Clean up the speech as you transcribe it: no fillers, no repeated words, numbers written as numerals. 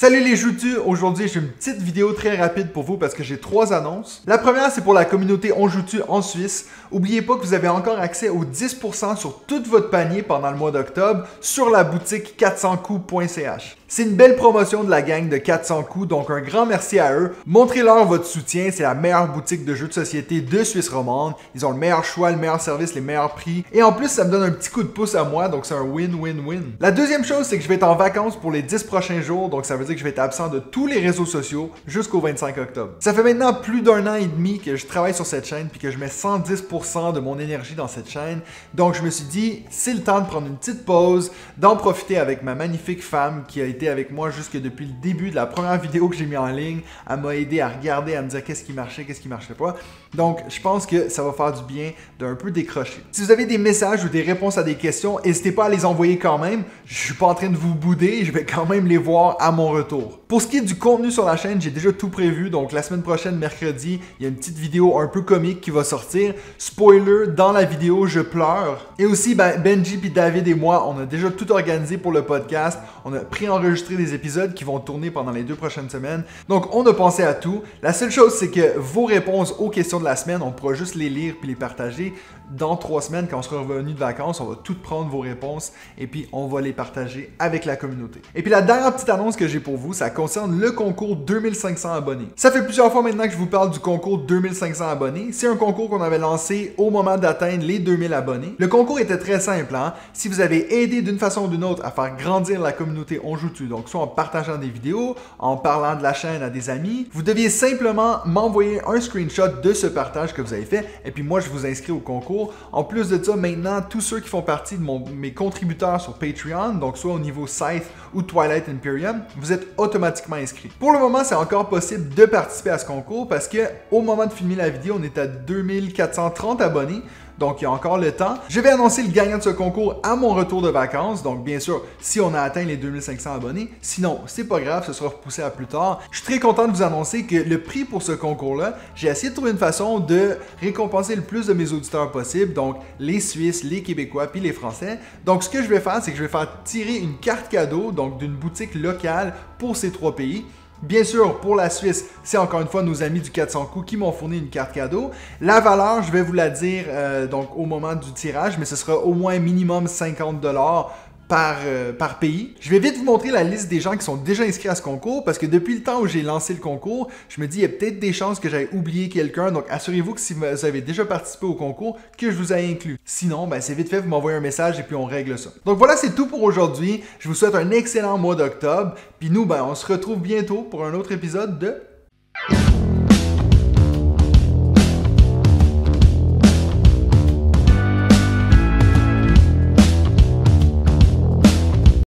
Salut les joutus, aujourd'hui j'ai une petite vidéo très rapide pour vous parce que j'ai 3 annonces. La première c'est pour la communauté On Joue-tu en Suisse. N'oubliez pas que vous avez encore accès au 10% sur tout votre panier pendant le mois d'octobre sur la boutique 400coups.ch. C'est une belle promotion de la gang de 400 coups, donc un grand merci à eux. Montrez-leur votre soutien, c'est la meilleure boutique de jeux de société de Suisse romande. Ils ont le meilleur choix, le meilleur service, les meilleurs prix. Et en plus ça me donne un petit coup de pouce à moi, donc c'est un win-win-win. La deuxième chose c'est que je vais être en vacances pour les 10 prochains jours, donc ça veut dire que je vais être absent de tous les réseaux sociaux jusqu'au 25 octobre. Ça fait maintenant plus d'un an et demi que je travaille sur cette chaîne puis que je mets 110% de mon énergie dans cette chaîne. Donc je me suis dit, c'est le temps de prendre une petite pause, d'en profiter avec ma magnifique femme qui a été avec moi jusque depuis le début de la première vidéo que j'ai mis en ligne. Elle m'a aidé à regarder, à me dire qu'est-ce qui marchait, qu'est-ce qui marchait pas. Donc je pense que ça va faire du bien d'un peu décrocher. Si vous avez des messages ou des réponses à des questions, n'hésitez pas à les envoyer quand même. Je suis pas en train de vous bouder, je vais quand même les voir à mon retour. Pour ce qui est du contenu sur la chaîne, j'ai déjà tout prévu. Donc la semaine prochaine, mercredi, il y a une petite vidéo un peu comique qui va sortir. Spoiler, dans la vidéo, je pleure. Et aussi, Benji puis David et moi, on a déjà tout organisé pour le podcast. On a préenregistré des épisodes qui vont tourner pendant les 2 prochaines semaines. Donc on a pensé à tout. La seule chose, c'est que vos réponses aux questions de la semaine, on pourra juste les lire puis les partager. Dans 3 semaines, quand on sera revenu de vacances, on va tout prendre vos réponses et puis on va les partager avec la communauté. Et puis la dernière petite annonce que j'ai pour vous, ça concerne le concours 2500 abonnés. Ça fait plusieurs fois maintenant que je vous parle du concours 2500 abonnés. C'est un concours qu'on avait lancé au moment d'atteindre les 2000 abonnés. Le concours était très simple, hein? Si vous avez aidé d'une façon ou d'une autre à faire grandir la communauté On Joue-tu, donc soit en partageant des vidéos, en parlant de la chaîne à des amis, vous deviez simplement m'envoyer un screenshot de ce partage que vous avez fait et puis moi je vous inscris au concours. En plus de ça, maintenant, tous ceux qui font partie de mes contributeurs sur Patreon, donc soit au niveau Scythe ou Twilight Imperium, vous êtes automatiquement inscrits. Pour le moment, c'est encore possible de participer à ce concours parce que au moment de filmer la vidéo, on est à 2430 abonnés. Donc, il y a encore le temps. Je vais annoncer le gagnant de ce concours à mon retour de vacances. Donc, bien sûr, si on a atteint les 2500 abonnés. Sinon, c'est pas grave, ce sera repoussé à plus tard. Je suis très content de vous annoncer que le prix pour ce concours-là, j'ai essayé de trouver une façon de récompenser le plus de mes auditeurs possible. Donc, les Suisses, les Québécois, puis les Français. Donc, ce que je vais faire, c'est que je vais faire tirer une carte cadeau, donc d'une boutique locale pour ces 3 pays. Bien sûr, pour la Suisse, c'est encore une fois nos amis du 400 coups qui m'ont fourni une carte cadeau. La valeur, je vais vous la dire donc au moment du tirage, mais ce sera au moins minimum 50$ par pays. Je vais vite vous montrer la liste des gens qui sont déjà inscrits à ce concours parce que depuis le temps où j'ai lancé le concours, je me dis il y a peut-être des chances que j'aille oublier quelqu'un. Donc assurez-vous que si vous avez déjà participé au concours, que je vous ai inclus. Sinon, c'est vite fait, vous m'envoyez un message et puis on règle ça. Donc voilà, c'est tout pour aujourd'hui. Je vous souhaite un excellent mois d'octobre. Puis nous, on se retrouve bientôt pour un autre épisode de